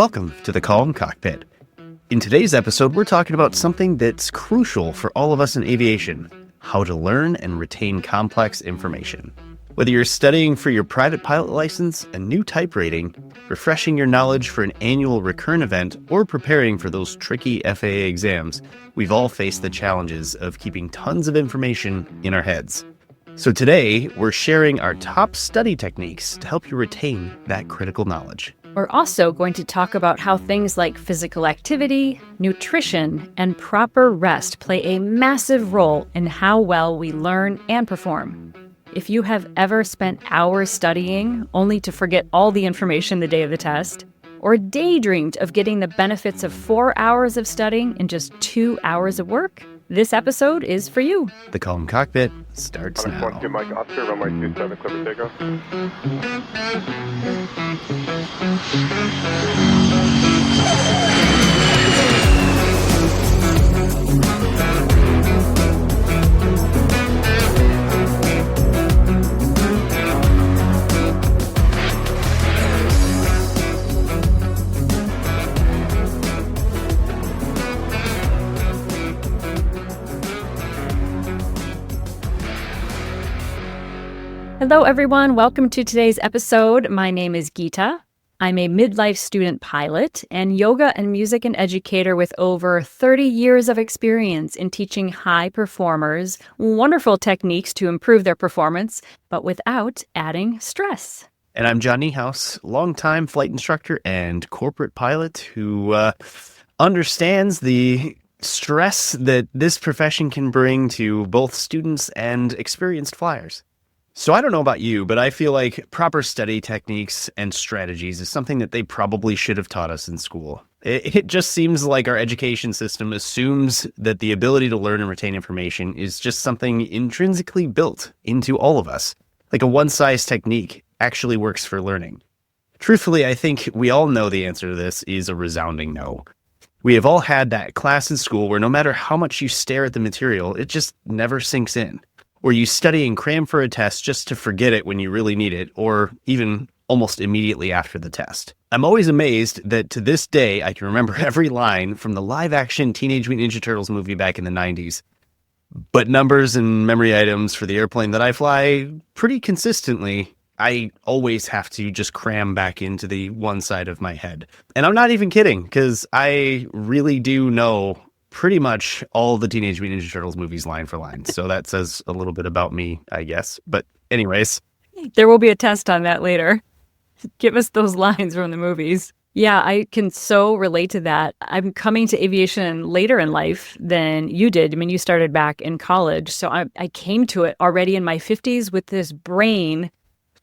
Welcome to the Calm Cockpit. In today's episode, we're talking about something that's crucial for all of us in aviation: how to learn and retain complex information. Whether you're studying for your private pilot license, a new type rating, refreshing your knowledge for an annual recurrent event, or preparing for those tricky FAA exams, we've all faced the challenges of keeping tons of information in our heads. So today, we're sharing our top study techniques to help you retain that critical knowledge. We're also going to talk about how things like physical activity, nutrition, and proper rest play a massive role in how well we learn and perform. If you have ever spent hours studying only to forget all the information the day of the test, or daydreamed of getting the benefits of 4 hours of studying in just 2 hours of work, this episode is for you. The Calm Cockpit starts now. Mike Oscar, runway 27, clear for takeoff. Hello, everyone. Welcome to today's episode. My name is Geeta. I'm a midlife student pilot and yoga and music and educator with over 30 years of experience in teaching high performers wonderful techniques to improve their performance, but without adding stress. And I'm John Niehaus, longtime flight instructor and corporate pilot who understands the stress that this profession can bring to both students and experienced flyers. So I don't know about you, but I feel like proper study techniques and strategies is something that they probably should have taught us in school. It just seems like our education system assumes that the ability to learn and retain information is just something intrinsically built into all of us. Like a one-size technique actually works for learning. Truthfully, I think we all know the answer to this is a resounding no. We have all had that class in school where no matter how much you stare at the material, it just never sinks in. Or you study and cram for a test just to forget it when you really need it, or even almost immediately after the test. I'm always amazed that to this day, I can remember every line from the live-action Teenage Mutant Ninja Turtles movie back in the 90s. But numbers and memory items for the airplane that I fly, pretty consistently, I always have to just cram back into the one side of my head. And I'm not even kidding, because I really do know pretty much all the Teenage Mutant Ninja Turtles movies line for line. So that says a little bit about me, I guess. But anyways. There will be a test on that later. Give us those lines from the movies. Yeah, I can so relate to that. I'm coming to aviation later in life than you did. I mean, you started back in college. So I came to it already in my 50s with this brain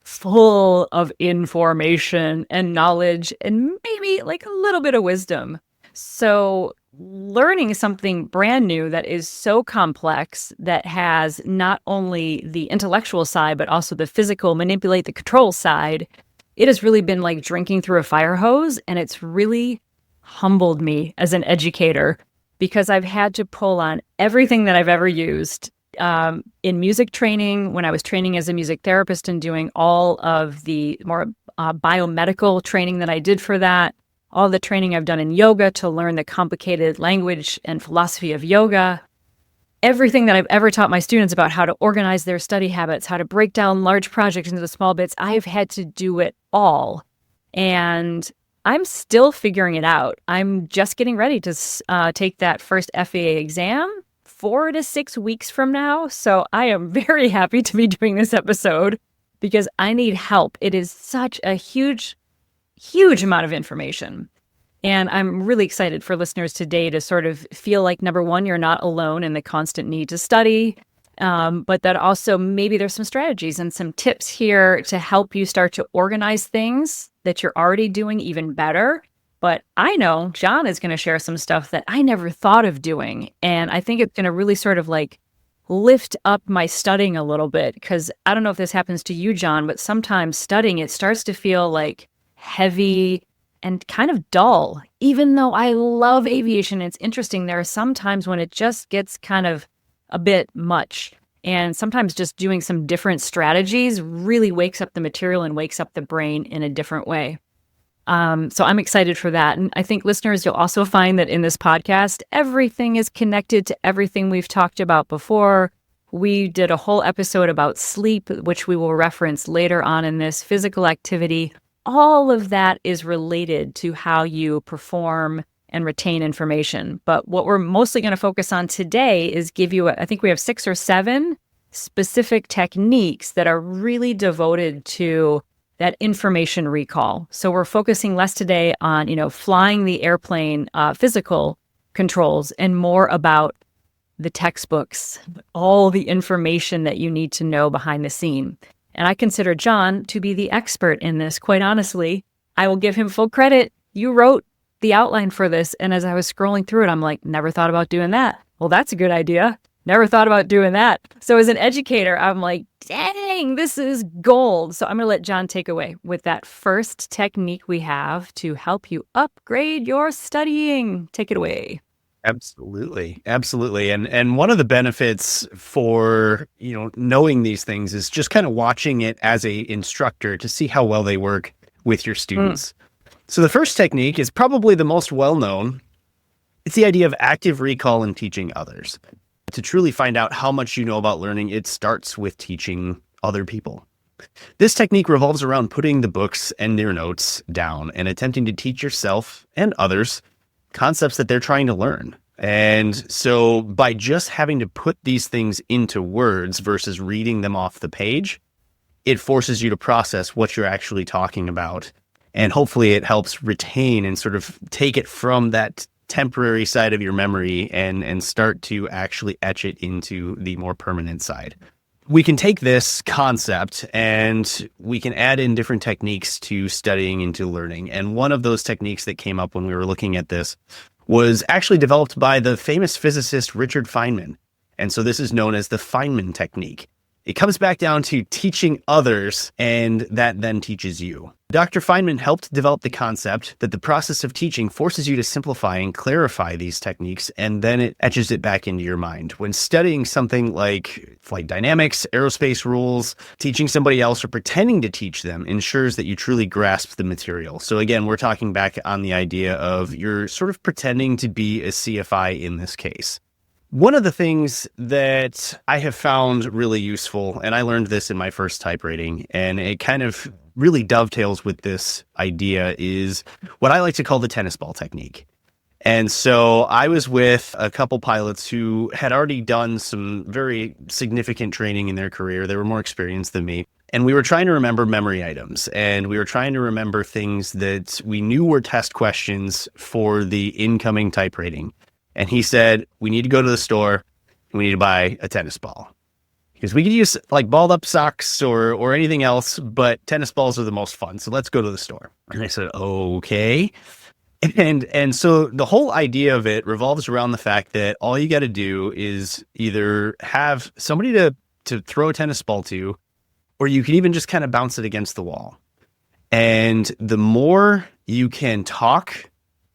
full of information and knowledge and maybe like a little bit of wisdom. So learning something brand new that is so complex, that has not only the intellectual side, but also the physical, manipulate the control side, it has really been like drinking through a fire hose. And it's really humbled me as an educator because I've had to pull on everything that I've ever used in music training, when I was training as a music therapist and doing all of the more biomedical training that I did for that. All the training I've done in yoga to learn the complicated language and philosophy of yoga, everything that I've ever taught my students about how to organize their study habits, how to break down large projects into small bits, I've had to do it all. And I'm still figuring it out. I'm just getting ready to take that first FAA exam 4 to 6 weeks from now. So I am very happy to be doing this episode because I need help. It is such a huge amount of information. And I'm really excited for listeners today to sort of feel like, number one, you're not alone in the constant need to study, but that also maybe there's some strategies and some tips here to help you start to organize things that you're already doing even better. But I know John is going to share some stuff that I never thought of doing. And I think it's going to really sort of like lift up my studying a little bit, because I don't know if this happens to you, John, but sometimes studying, it starts to feel like heavy and kind of dull. Even though I love aviation, it's interesting. There are some times when it just gets kind of a bit much. And sometimes just doing some different strategies really wakes up the material and wakes up the brain in a different way. So I'm excited for that. And I think listeners, you'll also find that in this podcast, everything is connected to everything we've talked about before. We did a whole episode about sleep, which we will reference later on in this, physical activity. All of that is related to how you perform and retain information. But what we're mostly going to focus on today is give you, I think we have 6 or 7 specific techniques that are really devoted to that information recall. So we're focusing less today on, flying the airplane, physical controls, and more about the textbooks, all the information that you need to know behind the scene. And I consider John to be the expert in this. Quite honestly, I will give him full credit. You wrote the outline for this. And as I was scrolling through it, I'm like, never thought about doing that. Well, that's a good idea. Never thought about doing that. So as an educator, I'm like, dang, this is gold. So I'm going to let John take away with that first technique we have to help you upgrade your studying. Take it away. Absolutely. Absolutely. And one of the benefits for, knowing these things is just kind of watching it as a instructor to see how well they work with your students. So the first technique is probably the most well-known. It's the idea of active recall and teaching others. To truly find out how much you know about learning, it starts with teaching other people. This technique revolves around putting the books and their notes down and attempting to teach yourself and others concepts that they're trying to learn. And so by just having to put these things into words versus reading them off the page, it forces you to process what you're actually talking about. And hopefully it helps retain and sort of take it from that temporary side of your memory and start to actually etch it into the more permanent side. We can take this concept and we can add in different techniques to studying and to learning. And one of those techniques that came up when we were looking at this was actually developed by the famous physicist Richard Feynman. And so this is known as the Feynman technique. It comes back down to teaching others, and that then teaches you. Dr. Feynman helped develop the concept that the process of teaching forces you to simplify and clarify these techniques, and then it etches it back into your mind. When studying something like flight dynamics, aerospace rules, teaching somebody else or pretending to teach them ensures that you truly grasp the material. So again, we're talking back on the idea of you're sort of pretending to be a CFI in this case. One of the things that I have found really useful, and I learned this in my first type rating, and it kind of really dovetails with this idea, is what I like to call the tennis ball technique. And so I was with a couple pilots who had already done some very significant training in their career. They were more experienced than me. And we were trying to remember memory items, and we were trying to remember things that we knew were test questions for the incoming type rating. And he said, we need to go to the store and we need to buy a tennis ball because we could use like balled up socks or anything else, but tennis balls are the most fun. So let's go to the store. And I said, okay. And so the whole idea of it revolves around the fact that all you got to do is either have somebody to throw a tennis ball to, or you can even just kind of bounce it against the wall. And the more you can talk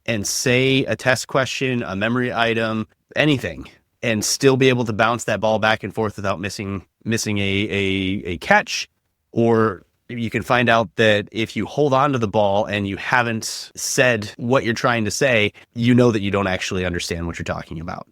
and say a test question, a memory item, anything, and still be able to bounce that ball back and forth without missing a catch. Or you can find out that if you hold on to the ball and you haven't said what you're trying to say, you know that you don't actually understand what you're talking about.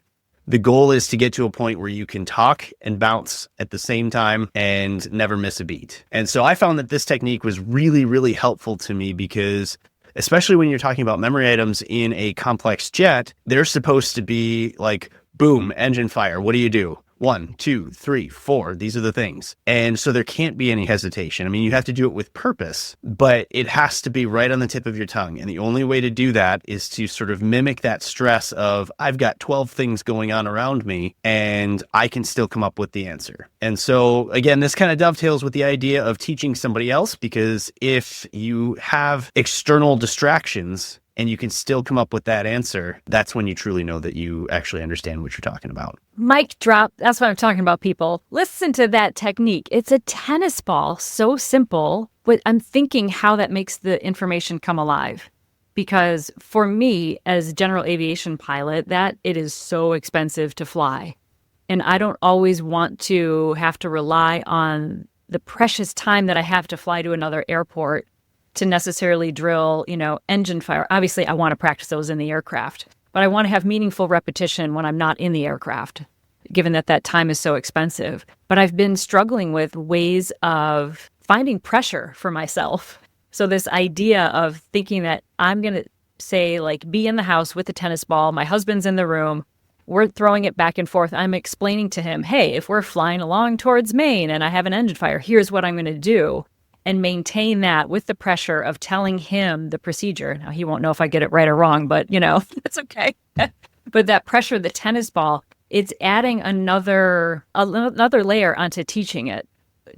The goal is to get to a point where you can talk and bounce at the same time and never miss a beat. And so I found that this technique was really, really helpful to me because especially when you're talking about memory items in a complex jet, they're supposed to be like, boom, engine fire. What do you do? 1, 2, 3, 4. These are the things. And so there can't be any hesitation. I mean, you have to do it with purpose, but it has to be right on the tip of your tongue. And the only way to do that is to sort of mimic that stress of, I've got 12 things going on around me and I can still come up with the answer. And so again, this kind of dovetails with the idea of teaching somebody else, because if you have external distractions and you can still come up with that answer, that's when you truly know that you actually understand what you're talking about. Mic drop. That's what I'm talking about, people. Listen to that technique. It's a tennis ball. So simple. But I'm thinking how that makes the information come alive. Because for me, as general aviation pilot, that it is so expensive to fly. And I don't always want to have to rely on the precious time that I have to fly to another airport to necessarily drill, engine fire. Obviously, I want to practice those in the aircraft, but I want to have meaningful repetition when I'm not in the aircraft, given that time is so expensive. But I've been struggling with ways of finding pressure for myself. So this idea of thinking that I'm going to say, be in the house with a tennis ball, my husband's in the room, we're throwing it back and forth. I'm explaining to him, hey, if we're flying along towards Maine and I have an engine fire, here's what I'm going to do. And maintain that with the pressure of telling him the procedure. Now, he won't know if I get it right or wrong, but, it's okay. But that pressure, the tennis ball, it's adding another layer onto teaching it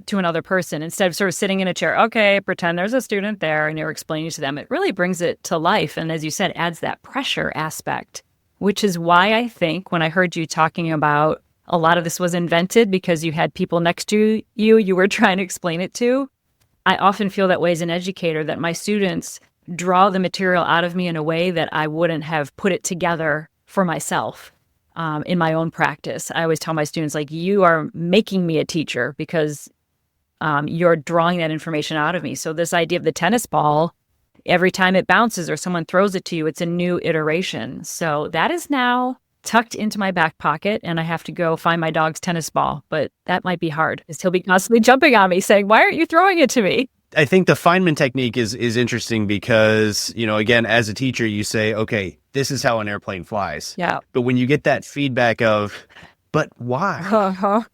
to another person instead of sort of sitting in a chair. Okay, pretend there's a student there and you're explaining to them. It really brings it to life. And as you said, adds that pressure aspect, which is why I think when I heard you talking about a lot of this was invented because you had people next to you were trying to explain it to. I often feel that way as an educator, that my students draw the material out of me in a way that I wouldn't have put it together for myself in my own practice. I always tell my students, you are making me a teacher because you're drawing that information out of me. So this idea of the tennis ball, every time it bounces or someone throws it to you, it's a new iteration. So that is now tucked into my back pocket, and I have to go find my dog's tennis ball. But that might be hard, because he'll be constantly jumping on me saying, why aren't you throwing it to me? I think the Feynman technique is interesting because, again, as a teacher, you say, okay, this is how an airplane flies. Yeah. But when you get that feedback of, but why? Uh-huh.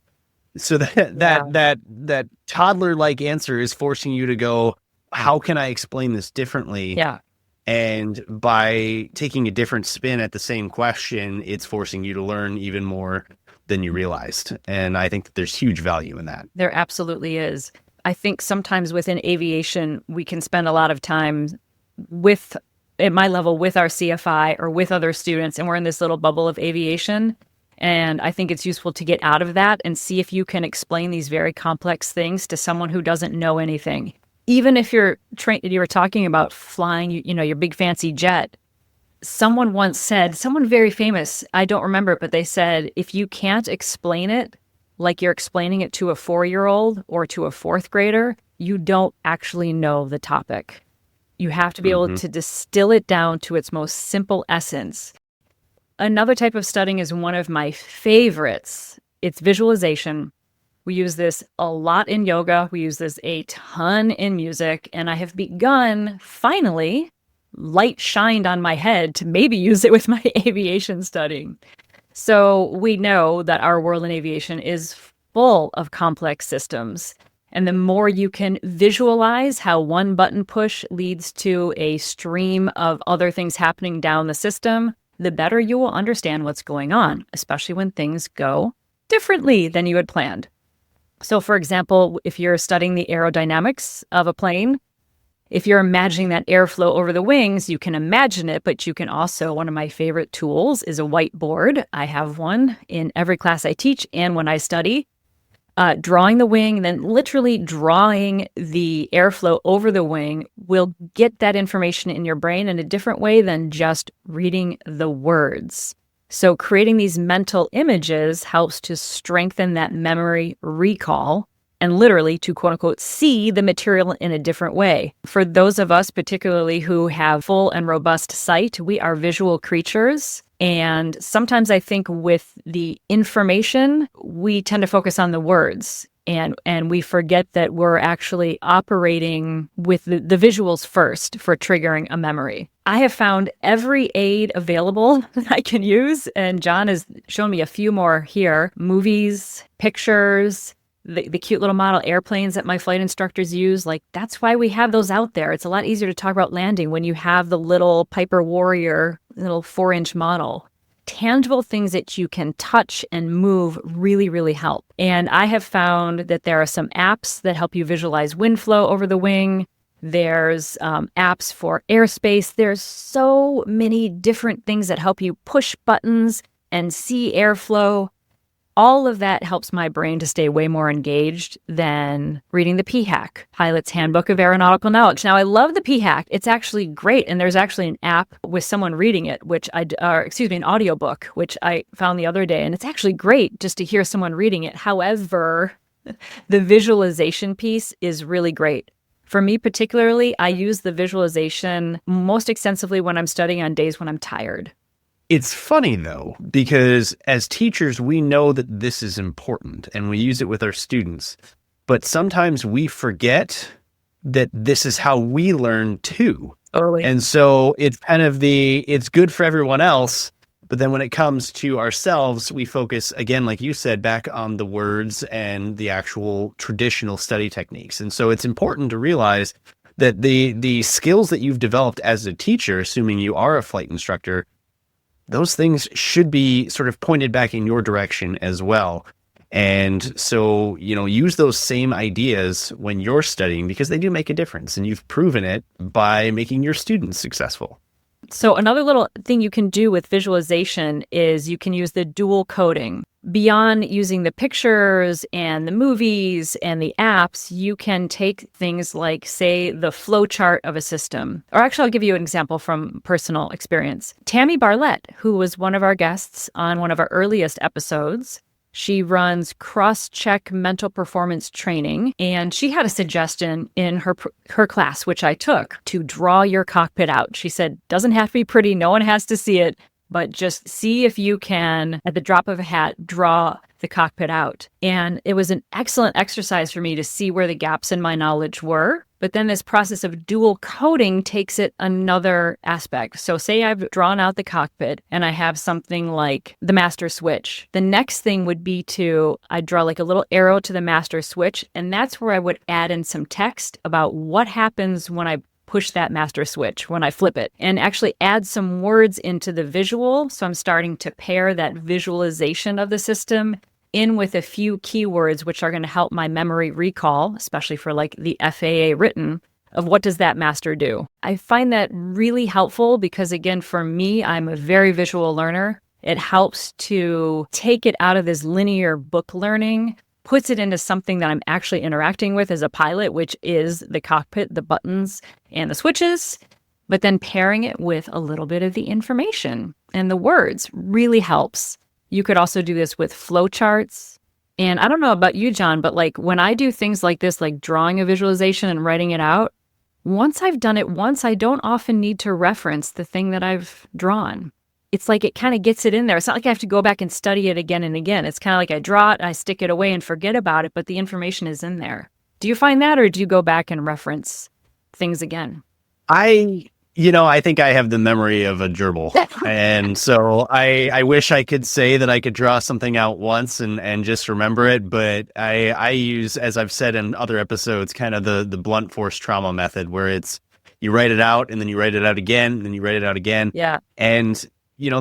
So that toddler-like answer is forcing you to go, how can I explain this differently? Yeah. And by taking a different spin at the same question, it's forcing you to learn even more than you realized. And I think that there's huge value in that. There absolutely is. I think sometimes within aviation, we can spend a lot of time at my level, with our CFI or with other students, and we're in this little bubble of aviation. And I think it's useful to get out of that and see if you can explain these very complex things to someone who doesn't know anything. Even if you were talking about flying, your big fancy jet. Someone once said, someone very famous, I don't remember it, but they said, if you can't explain it like you're explaining it to a 4-year-old or to a 4th grader, you don't actually know the topic. You have to be able to distill it down to its most simple essence. Another type of studying is one of my favorites. It's visualization. We use this a lot in yoga. We use this a ton in music. And I have begun, finally, light shined on my head to maybe use it with my aviation studying. So we know that our world in aviation is full of complex systems. And the more you can visualize how one button push leads to a stream of other things happening down the system, the better you will understand what's going on, especially when things go differently than you had planned. So, for example, if you're studying the aerodynamics of a plane, if you're imagining that airflow over the wings, you can imagine it, but you can also, one of my favorite tools is a whiteboard. I have one in every class I teach and when I study. Drawing the wing, then literally drawing the airflow over the wing will get that information in your brain in a different way than just reading the words. So creating these mental images helps to strengthen that memory recall and literally to quote unquote see the material in a different way. For those of us particularly who have full and robust sight, we are visual creatures. And sometimes I think with the information, we tend to focus on the words and we forget that we're actually operating with the visuals first for triggering a memory. I have found every aid available that I can use, and John has shown me a few more here. Movies, pictures, the cute little model airplanes that my flight instructors use. That's why we have those out there. It's a lot easier to talk about landing when you have the little Piper Warrior, little 4-inch model. Tangible things that you can touch and move really, really help. And I have found that there are some apps that help you visualize wind flow over the wing. There's apps for airspace. There's so many different things that help you push buttons and see airflow. All of that helps my brain to stay way more engaged than reading the PHAK, Pilot's Handbook of Aeronautical Knowledge. Now, I love the PHAK. It's actually great. And there's actually an app with someone reading it, an audiobook, which I found the other day. And it's actually great just to hear someone reading it. However, the visualization piece is really great For me particularly, I use the visualization most extensively when I'm studying on days when I'm tired. It's funny, though, because as teachers, we know that this is important and we use it with our students. But sometimes we forget that this is how we learn too. Totally. And so it's kind of it's good for everyone else. But then when it comes to ourselves, we focus, again, like you said, back on the words and the actual traditional study techniques. And so it's important to realize that the skills that you've developed as a teacher, assuming you are a flight instructor, those things should be sort of pointed back in your direction as well. And so, use those same ideas when you're studying because they do make a difference. And you've proven it by making your students successful. So another little thing you can do with visualization is you can use the dual coding. Beyond using the pictures and the movies and the apps, you can take things like, say, the flow chart of a system. Or actually, I'll give you an example from personal experience. Tammy Barlett, who was one of our guests on one of our earliest episodes, she runs cross-check mental performance training, and she had a suggestion in her class, which I took, to draw your cockpit out. She said, doesn't have to be pretty, no one has to see it, but just see if you can, at the drop of a hat, draw the cockpit out. And it was an excellent exercise for me to see where the gaps in my knowledge were. But then this process of dual coding takes it another aspect. So say I've drawn out the cockpit and I have something like the master switch. The next thing would be I'd draw like a little arrow to the master switch. And that's where I would add in some text about what happens when I push that master switch, when I flip it, and actually add some words into the visual. So I'm starting to pair that visualization of the system in with a few keywords, which are going to help my memory recall, especially for like the FAA written, of what does that master do. I find that really helpful because, again, for me, I'm a very visual learner. It helps to take it out of this linear book learning, puts it into something that I'm actually interacting with as a pilot, which is the cockpit, the buttons, and the switches, but then pairing it with a little bit of the information and the words really helps. You could also do this with flowcharts. And I don't know about you, John, but like when I do things like this, like drawing a visualization and writing it out, once I've done it once, I don't often need to reference the thing that I've drawn. It's like it kind of gets it in there. It's not like I have to go back and study it again and again. It's kind of like I draw it, I stick it away and forget about it, but the information is in there. Do you find that, or do you go back and reference things again? I think I have the memory of a gerbil. And so I wish I could say that I could draw something out once and just remember it. But I use, as I've said in other episodes, kind of the blunt force trauma method, where it's you write it out and then you write it out again and then you write it out again. Yeah. And,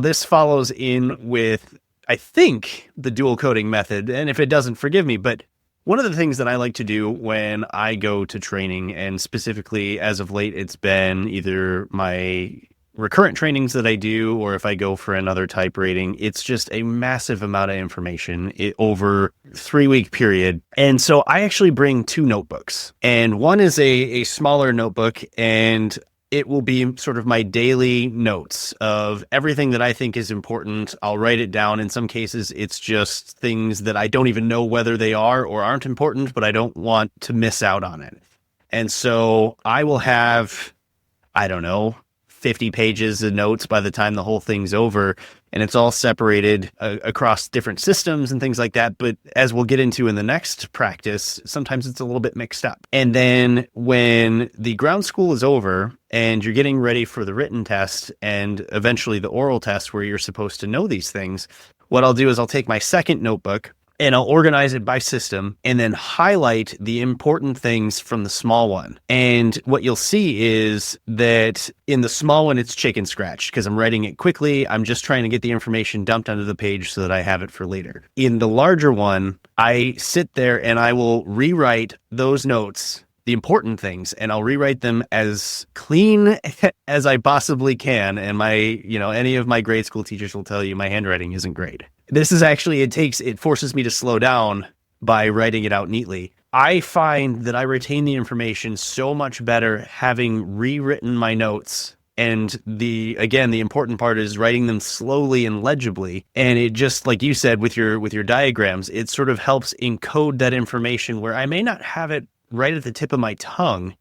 this follows in with, I think, the dual coding method. And if it doesn't, forgive me, but one of the things that I like to do when I go to training, and specifically as of late, it's been either my recurrent trainings that I do, or if I go for another type rating, it's just a massive amount of information over 3-week period. And so I actually bring 2 notebooks, and one is a smaller notebook, and it will be sort of my daily notes of everything that I think is important. I'll write it down. In some cases, it's just things that I don't even know whether they are or aren't important, but I don't want to miss out on it. And so I will have, 50 pages of notes by the time the whole thing's over, and it's all separated across different systems and things like that. But as we'll get into in the next practice, sometimes it's a little bit mixed up. And then when the ground school is over and you're getting ready for the written test and eventually the oral test where you're supposed to know these things, what I'll do is I'll take my second notebook and I'll organize it by system and then highlight the important things from the small one. And what you'll see is that in the small one, it's chicken scratch because I'm writing it quickly. I'm just trying to get the information dumped onto the page so that I have it for later. In the larger one, I sit there and I will rewrite those notes, the important things, and I'll rewrite them as clean as I possibly can. And any of my grade school teachers will tell you my handwriting isn't great. This is actually, it forces me to slow down by writing it out neatly. I find that I retain the information so much better having rewritten my notes. And the important part is writing them slowly and legibly. And it just, like you said, with your diagrams, it sort of helps encode that information where I may not have it right at the tip of my tongue,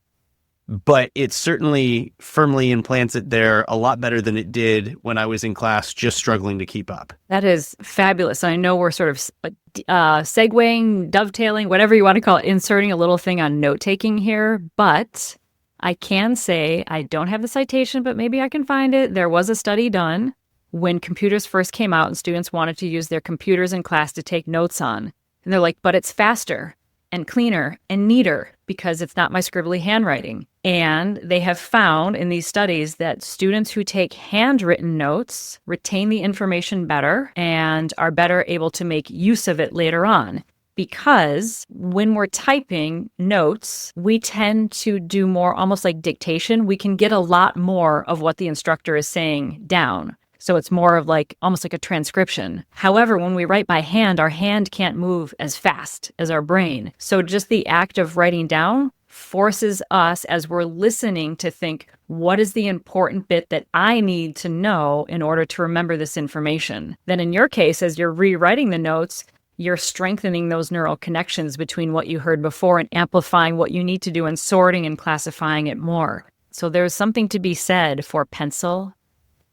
but it certainly firmly implants it there a lot better than it did when I was in class just struggling to keep up. That is fabulous. I know we're sort of segueing, dovetailing, whatever you want to call it, inserting a little thing on note-taking here, but I can say, I don't have the citation, but maybe I can find it. There was a study done when computers first came out and students wanted to use their computers in class to take notes on. And they're like, but it's faster and cleaner and neater because it's not my scribbly handwriting. And they have found in these studies that students who take handwritten notes retain the information better and are better able to make use of it later on. Because when we're typing notes, we tend to do more almost like dictation. We can get a lot more of what the instructor is saying down. So it's more of like almost like a transcription. However, when we write by hand, our hand can't move as fast as our brain. So just the act of writing down forces us as we're listening to think, what is the important bit that I need to know in order to remember this information? Then in your case, as you're rewriting the notes, you're strengthening those neural connections between what you heard before and amplifying what you need to do and sorting and classifying it more. So there's something to be said for pencil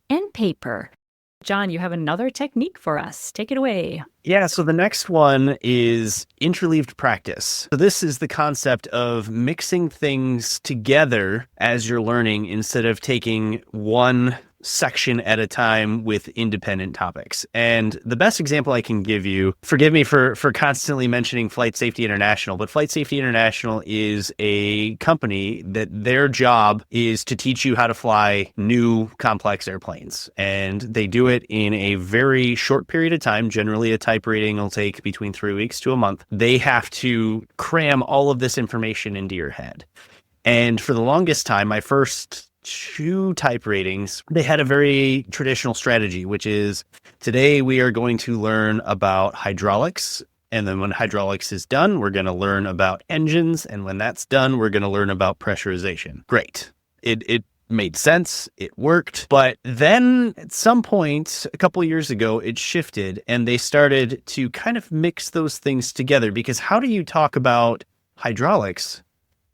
and paper. John, you have another technique for us. Take it away. Yeah, so the next one is interleaved practice. So this is the concept of mixing things together as you're learning instead of taking one section at a time with independent topics. And the best example I can give you, forgive me for constantly mentioning Flight Safety International, but Flight Safety International is a company that their job is to teach you how to fly new complex airplanes. And they do it in a very short period of time. Generally, a type rating will take between 3 weeks to a month. They have to cram all of this information into your head. And for the longest time, my first 2 type ratings, they had a very traditional strategy, which is today we are going to learn about hydraulics. And then when hydraulics is done, we're going to learn about engines. And when that's done, we're going to learn about pressurization. Great. It made sense. It worked. But then at some point, a couple of years ago, it shifted and they started to kind of mix those things together, because how do you talk about hydraulics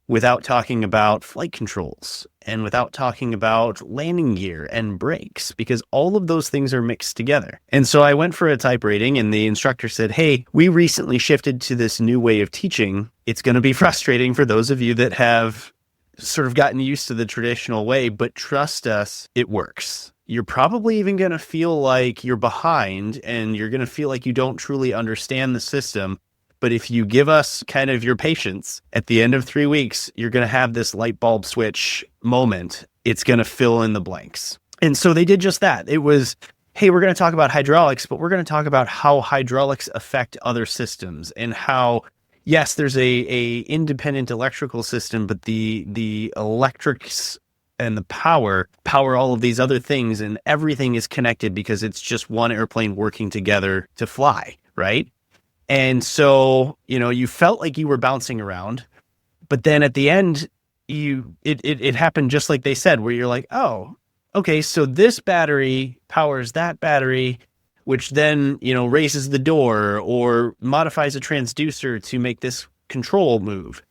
without talking about flight controls and without talking about landing gear and brakes? Because all of those things are mixed together. And so I went for a type rating and the instructor said, hey, we recently shifted to this new way of teaching. It's going to be frustrating for those of you that have sort of gotten used to the traditional way, but trust us, it works. You're probably even going to feel like you're behind and you're going to feel like you don't truly understand the system. But if you give us kind of your patience, at the end of 3 weeks, you're going to have this light bulb switch moment. It's going to fill in the blanks. And so they did just that. It was, hey, we're going to talk about hydraulics, but we're going to talk about how hydraulics affect other systems and how, yes, there's a independent electrical system, but the electrics and the power all of these other things, and everything is connected because it's just one airplane working together to fly, right? And so, you felt like you were bouncing around, but then at the end, it happened just like they said, where you're like, oh, okay, so this battery powers that battery, which then, raises the door or modifies a transducer to make this control move.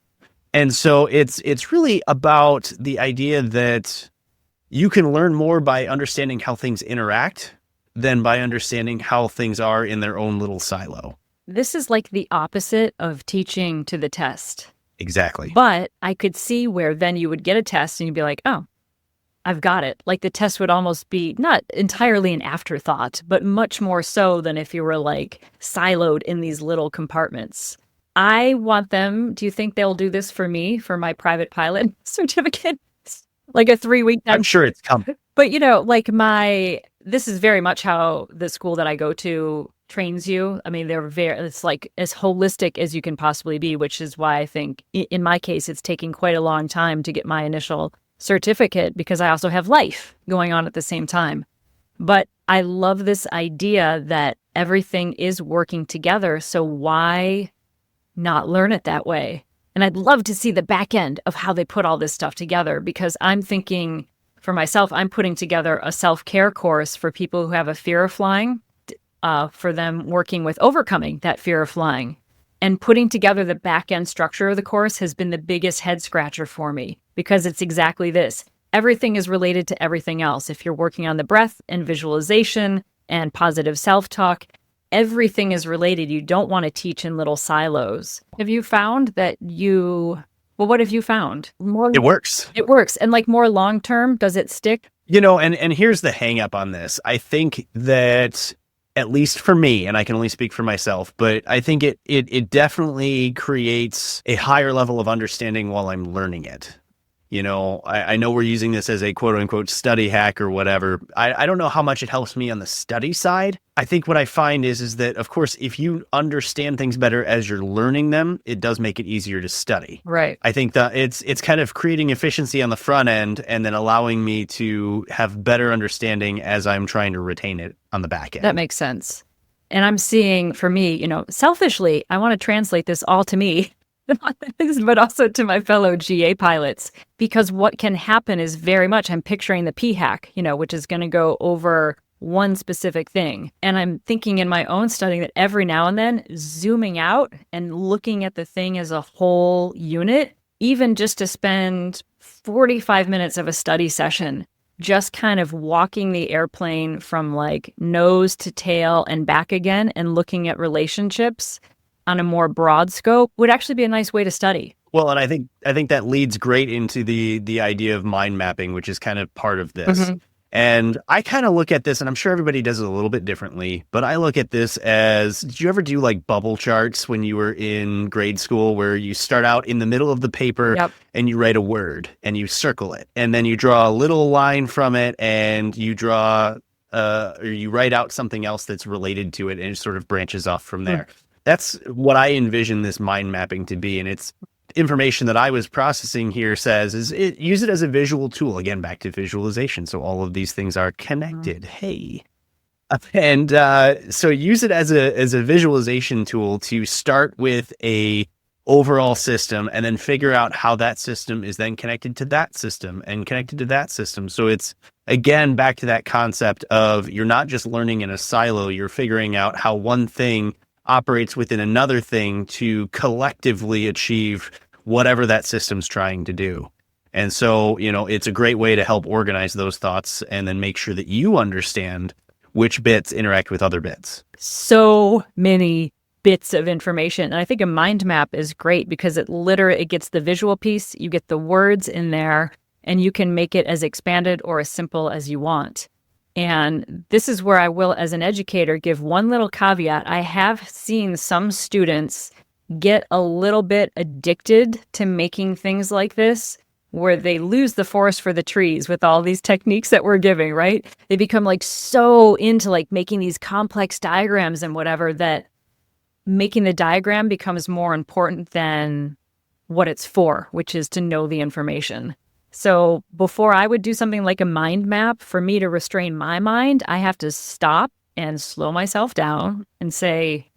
And so it's really about the idea that you can learn more by understanding how things interact than by understanding how things are in their own little silo. This is like the opposite of teaching to the test. Exactly. But I could see where then you would get a test and you'd be like, oh, I've got it. Like the test would almost be not entirely an afterthought, but much more so than if you were like siloed in these little compartments. I want them, do you think they'll do this for me for my private pilot certificate? Like a 3-week time? I'm sure it's coming. But this is very much how the school that I go to trains you. I mean, it's like as holistic as you can possibly be, which is why I think in my case, it's taking quite a long time to get my initial certificate because I also have life going on at the same time. But I love this idea that everything is working together. So why not learn it that way? And I'd love to see the back end of how they put all this stuff together, because I'm thinking for myself, I'm putting together a self-care course for people who have a fear of flying, for them working with overcoming that fear of flying. And putting together the back end structure of the course has been the biggest head scratcher for me because it's exactly this. Everything is related to everything else. If you're working on the breath and visualization and positive self-talk, everything is related. You don't want to teach in little silos. Have you found that what have you found? It works. It works. And like more long-term, does it stick? And here's the hang up on this. I think that, at least for me, and I can only speak for myself, but I think it definitely creates a higher level of understanding while I'm learning it. I know we're using this as a quote unquote study hack or whatever. I don't know how much it helps me on the study side. I think what I find is that, of course, if you understand things better as you're learning them, it does make it easier to study. Right. I think that it's kind of creating efficiency on the front end and then allowing me to have better understanding as I'm trying to retain it on the back end. That makes sense. And I'm seeing, for me, selfishly, I want to translate this all to me, but also to my fellow GA pilots, because what can happen is very much, I'm picturing the P hack, which is going to go over one specific thing. And I'm thinking in my own studying that every now and then zooming out and looking at the thing as a whole unit, even just to spend 45 minutes of a study session, just kind of walking the airplane from like nose to tail and back again and looking at relationships on a more broad scope would actually be a nice way to study. Well, and I think that leads great into the idea of mind mapping, which is kind of part of this. Mm-hmm. And I kind of look at this, and I'm sure everybody does it a little bit differently, but I look at this as, did you ever do like bubble charts when you were in grade school where you start out in the middle of the paper and you write a word and you circle it and then you draw a little line from it and you draw or you write out something else that's related to it and it sort of branches off from there. That's what I envision this mind mapping to be. And it's information that I was processing here says use it as a visual tool. Again, back to visualization. So all of these things are connected. Hey. And so use it as a visualization tool to start with a overall system and then figure out how that system is then connected to that system and connected to that system. So it's, again, back to that concept of you're not just learning in a silo, you're figuring out how one thing operates within another thing to collectively achieve whatever that system's trying to do. And so, it's a great way to help organize those thoughts and then make sure that you understand which bits interact with other bits. So many bits of information. And I think a mind map is great because it gets the visual piece, you get the words in there, and you can make it as expanded or as simple as you want. And this is where I will, as an educator, give one little caveat. I have seen some students get a little bit addicted to making things like this, where they lose the forest for the trees with all these techniques that we're giving, right? They become like so into like making these complex diagrams and whatever that making the diagram becomes more important than what it's for, which is to know the information. So before I would do something like a mind map, for me to restrain my mind, I have to stop and slow myself down and say,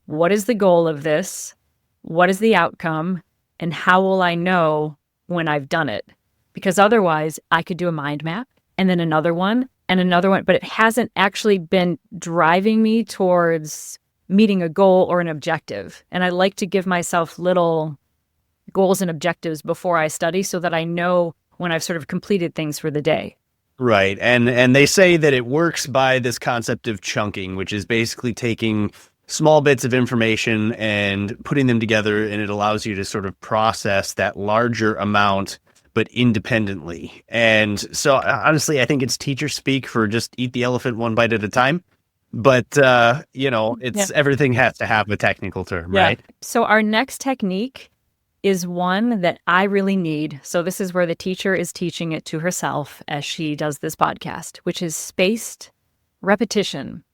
what is the goal of this? What is the outcome? And how will I know when I've done it? Because otherwise I could do a mind map and then another one and another one, but it hasn't actually been driving me towards meeting a goal or an objective. And I like to give myself little goals and objectives before I study so that I know when I've sort of completed things for the day. Right. And they say that it works by this concept of chunking, which is basically taking small bits of information and putting them together, and it allows you to sort of process that larger amount, but independently. And so honestly, I think it's teacher speak for just eat the elephant one bite at a time. But, everything has to have a technical term, right? So our next technique is one that I really need. So this is where the teacher is teaching it to herself as she does this podcast, which is spaced repetition.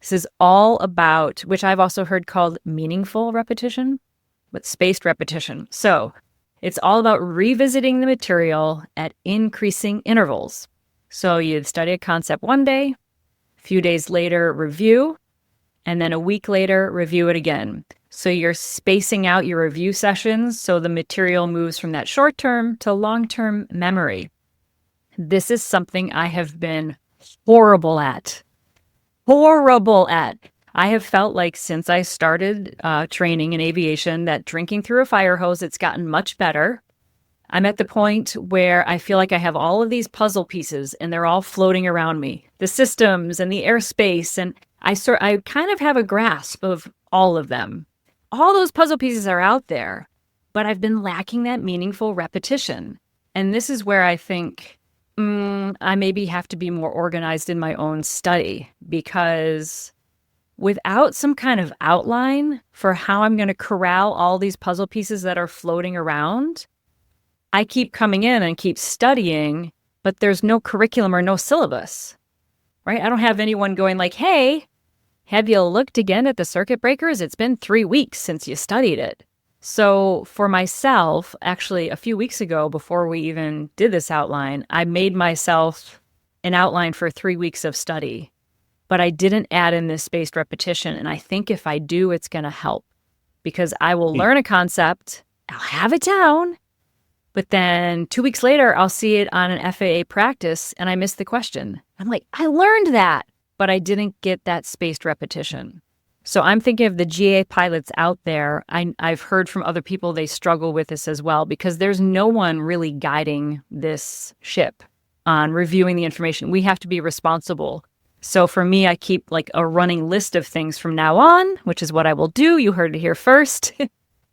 This is all about, which I've also heard called meaningful repetition, but spaced repetition. So it's all about revisiting the material at increasing intervals. So you'd study a concept one day, a few days later, review, and then a week later, review it again. So you're spacing out your review sessions so the material moves from that short-term to long-term memory. This is something I have been horrible at. I have felt like since I started training in aviation that drinking through a fire hose, it's gotten much better. I'm at the point where I feel like I have all of these puzzle pieces and they're all floating around me, the systems and the airspace. And I kind of have a grasp of all of them. All those puzzle pieces are out there, but I've been lacking that meaningful repetition. And this is where I think I maybe have to be more organized in my own study, because without some kind of outline for how I'm going to corral all these puzzle pieces that are floating around, I keep coming in and keep studying, but there's no curriculum or no syllabus, right? I don't have anyone going like, hey, have you looked again at the circuit breakers? It's been 3 weeks since you studied it. So for myself, actually a few weeks ago, before we even did this outline, I made myself an outline for 3 weeks of study, but I didn't add in this spaced repetition. And I think if I do, it's going to help, because I will learn a concept, I'll have it down, but then 2 weeks later, I'll see it on an FAA practice and I miss the question. I'm like, I learned that, but I didn't get that spaced repetition. So I'm thinking of the GA pilots out there. I've heard from other people they struggle with this as well, because there's no one really guiding this ship on reviewing the information. We have to be responsible. So for me, I keep like a running list of things from now on, which is what I will do. You heard it here first.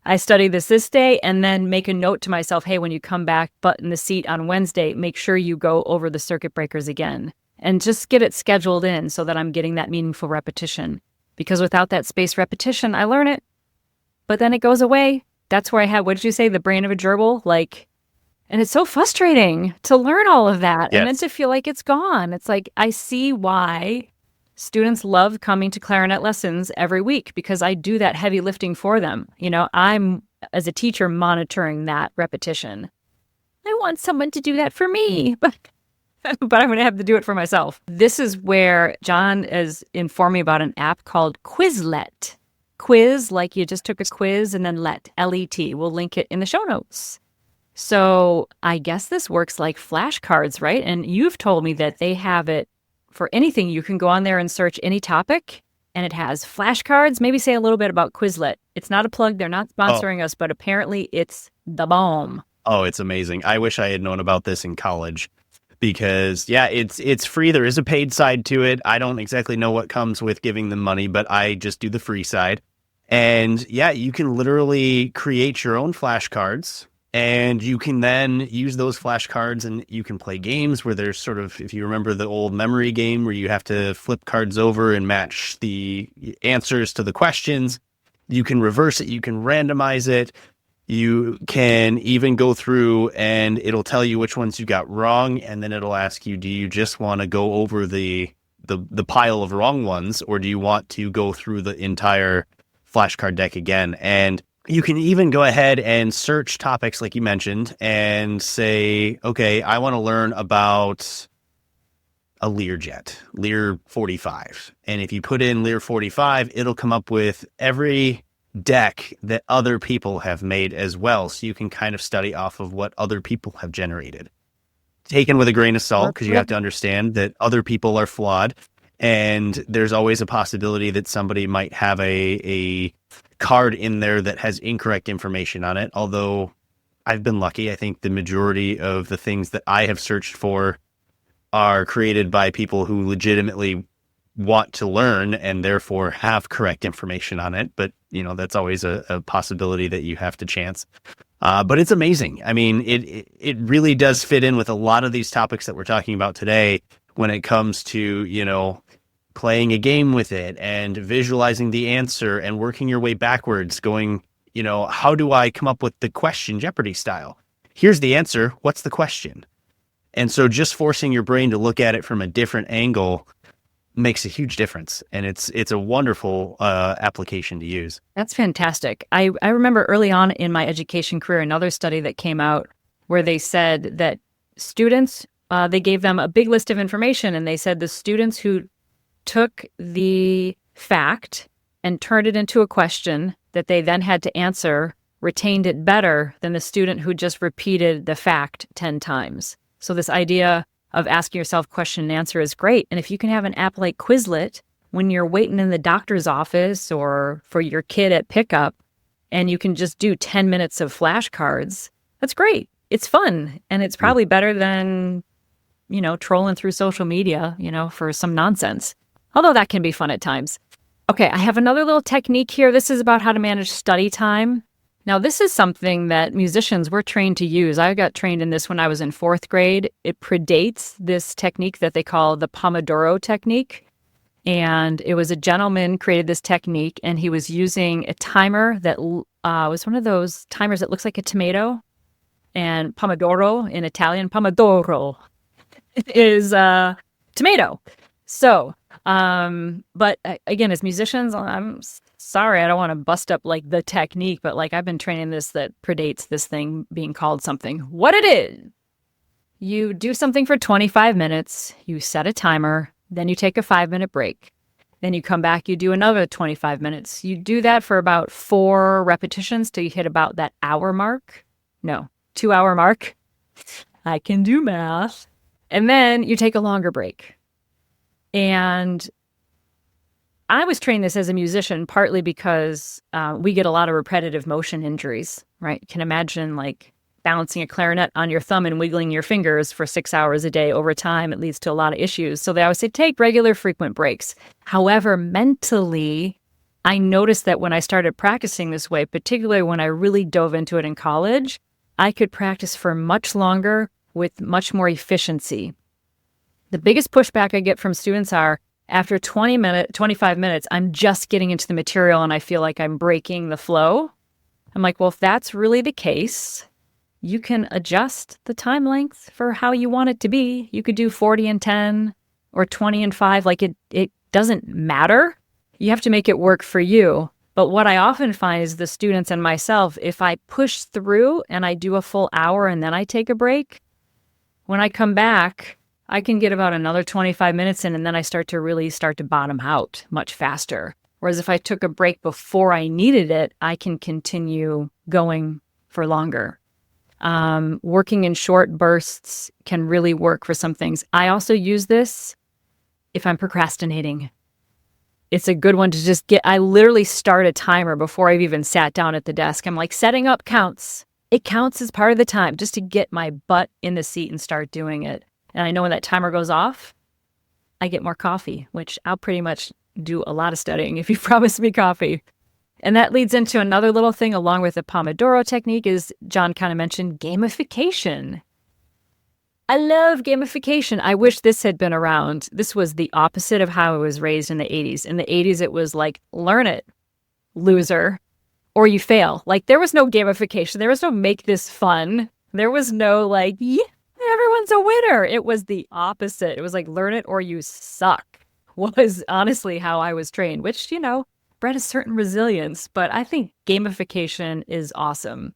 I study this day, and then make a note to myself, hey, when you come back, button the seat on Wednesday, make sure you go over the circuit breakers again, and just get it scheduled in so that I'm getting that meaningful repetition. Because without that spaced repetition, I learn it, but then it goes away. That's where I have, what did you say, the brain of a gerbil? And it's so frustrating to learn all of that, Yes. and then to feel like it's gone. It's like, I see why students love coming to clarinet lessons every week, because I do that heavy lifting for them. I'm, as a teacher, monitoring that repetition. I want someone to do that for me, but I'm going to have to do it for myself. This is where John is informing me about an app called Quizlet. Quiz, like you just took a quiz, and then let, L-E-T. We'll link it in the show notes. So I guess this works like flashcards, right? And you've told me that they have it for anything. You can go on there and search any topic, and it has flashcards. Maybe say a little bit about Quizlet. It's not a plug. They're not sponsoring us, but apparently it's the bomb. Oh, it's amazing. I wish I had known about this in college, because it's free. There is a paid side to it. I don't exactly know what comes with giving them money, but I just do the free side. And you can literally create your own flashcards, and you can then use those flashcards, and you can play games where there's sort of, if you remember the old memory game where you have to flip cards over and match the answers to the questions, you can reverse it, you can randomize it. You can even go through and it'll tell you which ones you got wrong, and then it'll ask you, do you just want to go over the pile of wrong ones, or do you want to go through the entire flashcard deck again? And you can even go ahead and search topics like you mentioned and say, okay, I want to learn about a Learjet, Lear 45. And if you put in Lear 45, it'll come up with every deck that other people have made as well, so you can kind of study off of what other people have generated, taken with a grain of salt, because you have to understand that other people are flawed, and there's always a possibility that somebody might have a card in there that has incorrect information on it. Although I've been lucky, I think the majority of the things that I have searched for are created by people who legitimately want to learn and therefore have correct information on it. But that's always a possibility that you have to chance. But it's amazing. I mean, it really does fit in with a lot of these topics that we're talking about today when it comes to, playing a game with it and visualizing the answer and working your way backwards, going, how do I come up with the question Jeopardy style? Here's the answer. What's the question? And so just forcing your brain to look at it from a different angle makes a huge difference. And it's a wonderful application to use. That's fantastic. I remember early on in my education career, another study that came out where they said that students, they gave them a big list of information, and they said the students who took the fact and turned it into a question that they then had to answer retained it better than the student who just repeated the fact 10 times. So this idea of asking yourself question and answer is great. And if you can have an app like Quizlet when you're waiting in the doctor's office or for your kid at pickup and you can just do 10 minutes of flashcards, that's great. It's fun. And it's probably better than, trolling through social media, for some nonsense. Although that can be fun at times. Okay, I have another little technique here. This is about how to manage study time. Now, this is something that musicians were trained to use. I got trained in this when I was in 4th grade. It predates this technique that they call the Pomodoro technique. And it was a gentleman created this technique, and he was using a timer that was one of those timers that looks like a tomato. And Pomodoro in Italian, Pomodoro is tomato. So, but again, as musicians, I'm sorry, I don't want to bust up like the technique, but like I've been training this that predates this thing being called something. What it is, you do something for 25 minutes, you set a timer, then you take a 5-minute break. Then you come back, you do another 25 minutes. You do that for about 4 repetitions till you hit about that hour mark. No, 2-hour mark. I can do math. And then you take a longer break. And I was trained this as a musician partly because we get a lot of repetitive motion injuries, right? You can imagine like balancing a clarinet on your thumb and wiggling your fingers for 6 hours a day over time. It leads to a lot of issues. So they always say, take regular frequent breaks. However, mentally, I noticed that when I started practicing this way, particularly when I really dove into it in college, I could practice for much longer with much more efficiency. The biggest pushback I get from students are, after 25 minutes, I'm just getting into the material and I feel like I'm breaking the flow. I'm like, well, if that's really the case, you can adjust the time length for how you want it to be. You could do 40 and 10 or 20 and 5. Like it doesn't matter. You have to make it work for you. But what I often find is the students and myself, if I push through and I do a full hour and then I take a break, when I come back, I can get about another 25 minutes in and then I start to bottom out much faster. Whereas if I took a break before I needed it, I can continue going for longer. Working in short bursts can really work for some things. I also use this if I'm procrastinating. It's a good one to I literally start a timer before I've even sat down at the desk. I'm like, setting up counts. It counts as part of the time just to get my butt in the seat and start doing it. And I know when that timer goes off, I get more coffee, which I'll pretty much do a lot of studying if you promise me coffee. And that leads into another little thing along with the Pomodoro technique is John kind of mentioned gamification. I love gamification. I wish this had been around. This was the opposite of how I was raised in the 80s. In the 80s, it was like, learn it, loser, or you fail. Like there was no gamification. There was no make this fun. There was no like, yeah, everyone's a winner. It was the opposite. It was like, learn it or you suck, was honestly how I was trained, which, bred a certain resilience. But I think gamification is awesome.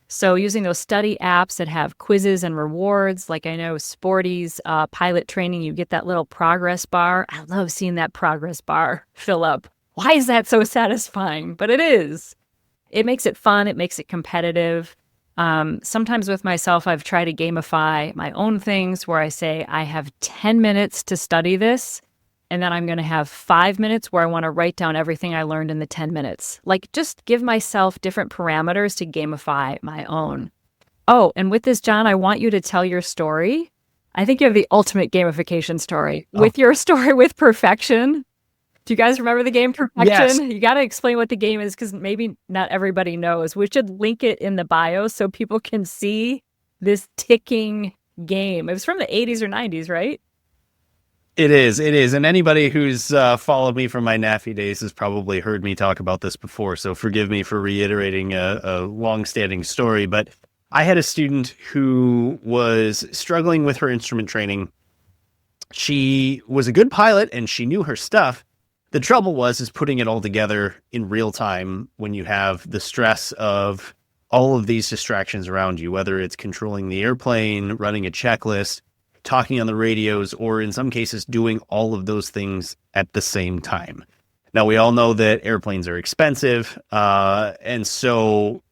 So using those study apps that have quizzes and rewards, like I know Sporty's pilot training, you get that little progress bar. I love seeing that progress bar fill up. Why is that so satisfying? But it is. It makes it fun. It makes it competitive. Sometimes with myself, I've tried to gamify my own things where I say I have 10 minutes to study this, and then I'm going to have 5 minutes where I want to write down everything I learned in the 10 minutes. Like just give myself different parameters to gamify my own. Oh, and with this, John, I want you to tell your story. I think you have the ultimate gamification story. With your story with perfection. Do you guys remember the game Perfection? Yes. You got to explain what the game is because maybe not everybody knows. We should link it in the bio so people can see this ticking game. It was from the 80s or 90s, right? It is. And anybody who's followed me from my NAFI days has probably heard me talk about this before. So forgive me for reiterating a long-standing story. But I had a student who was struggling with her instrument training. She was a good pilot and she knew her stuff. The trouble is putting it all together in real time when you have the stress of all of these distractions around you, whether it's controlling the airplane, running a checklist, talking on the radios, or in some cases doing all of those things at the same time. Now, we all know that airplanes are expensive, and so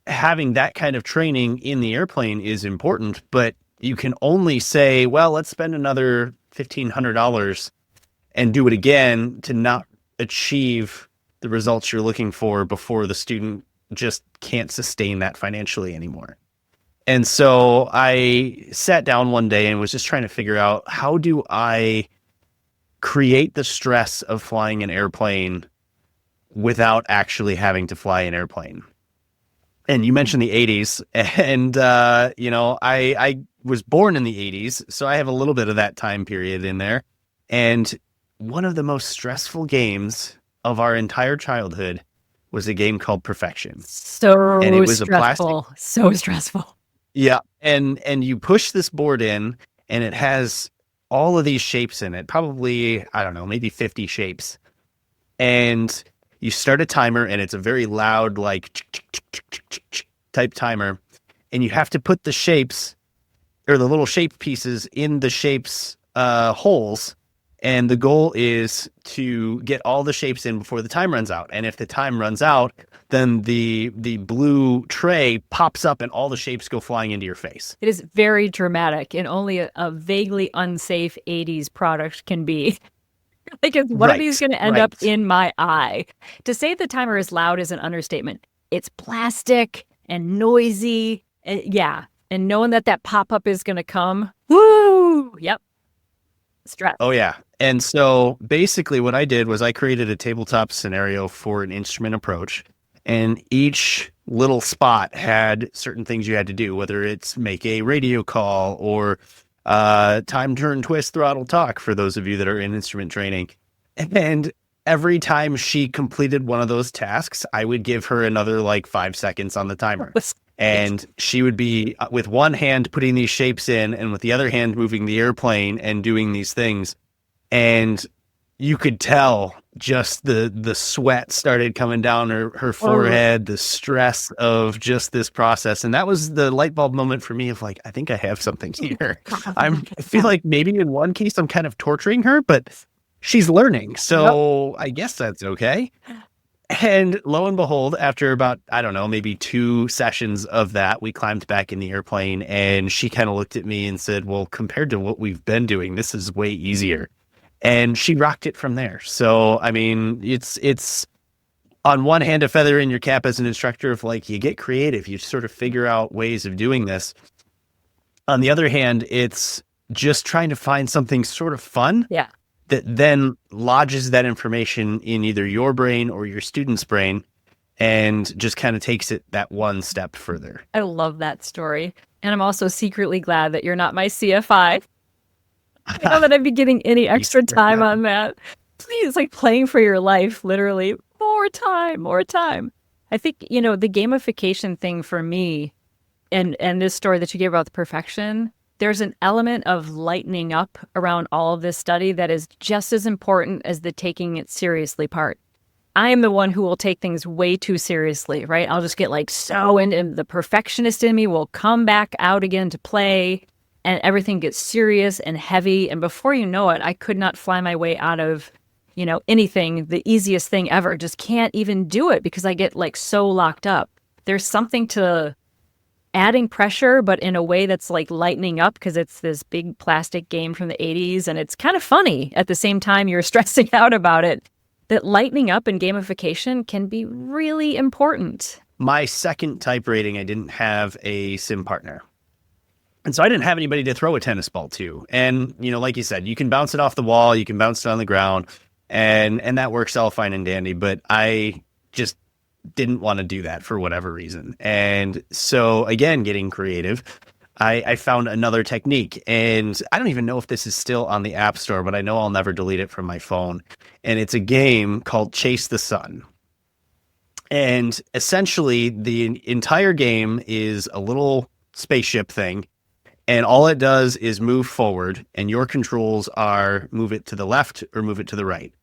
having that kind of training in the airplane is important, but you can only say, well, let's spend another $1,500 and do it again to not achieve the results you're looking for before the student just can't sustain that financially anymore. And so I sat down one day and was just trying to figure out, how do I create the stress of flying an airplane without actually having to fly an airplane? And you mentioned the 80s, and I was born in the 80s, so I have a little bit of that time period in there. And one of the most stressful games of our entire childhood was a game called Perfection. So And it was stressful. So stressful. Yeah. And you push this board in, and it has all of these shapes in it, probably, I don't know, maybe 50 shapes. And you start a timer, and it's a very loud, like type timer. And you have to put the shapes, or the little shape pieces, in the shapes holes. And the goal is to get all the shapes in before the time runs out. And if the time runs out, then the blue tray pops up and all the shapes go flying into your face. It is very dramatic, and only a vaguely unsafe 80s product can be. Like, one of these going to end up in my eye. To say the timer is loud is an understatement. It's plastic and noisy. Yeah. And knowing that pop-up is going to come. Woo! Yep. Stress. Oh, yeah. And so basically what I did was I created a tabletop scenario for an instrument approach. And each little spot had certain things you had to do, whether it's make a radio call or time, turn, twist, throttle, talk, for those of you that are in instrument training. And every time she completed one of those tasks, I would give her another like 5 seconds on the timer. And she would be with one hand putting these shapes in and with the other hand moving the airplane and doing these things. And you could tell just the sweat started coming down her forehead, the stress of just this process. And that was the light bulb moment for me of like, I think I have something here. I feel like maybe in one case I'm kind of torturing her, but she's learning. So I guess that's okay. And lo and behold, after about, I don't know, maybe 2 sessions of that, we climbed back in the airplane, and she kind of looked at me and said, well, compared to what we've been doing, this is way easier. And she rocked it from there. So, I mean, it's on one hand, a feather in your cap as an instructor of like, you get creative, you sort of figure out ways of doing this. On the other hand, it's just trying to find something sort of fun. Yeah. That then lodges that information in either your brain or your student's brain and just kind of takes it that one step further. I love that story. And I'm also secretly glad that you're not my CFI. I know that I'd be getting any extra time on that. Please, it's like playing for your life, literally. More time. I think, the gamification thing for me, and this story that you gave about the perfection, there's an element of lightening up around all of this study that is just as important as the taking it seriously part. I am the one who will take things way too seriously, right? I'll just get like so into the perfectionist in me will come back out again to play, and everything gets serious and heavy. And before you know it, I could not fly my way out of, anything, the easiest thing ever. Just can't even do it because I get like so locked up. There's something to adding pressure, but in a way that's like lightening up, because it's this big plastic game from the 80s and it's kind of funny at the same time you're stressing out about it. That lightening up and gamification can be really important. My second type rating, I didn't have a sim partner. And so I didn't have anybody to throw a tennis ball to. And, like you said, you can bounce it off the wall, you can bounce it on the ground, and that works all fine and dandy. But I just didn't want to do that for whatever reason. And so again, getting creative, I found another technique, and I don't even know if this is still on the App Store, but I know I'll never delete it from my phone. And it's a game called Chase the Sun. And essentially the entire game is a little spaceship thing. And all it does is move forward, and your controls are move it to the left or move it to the right.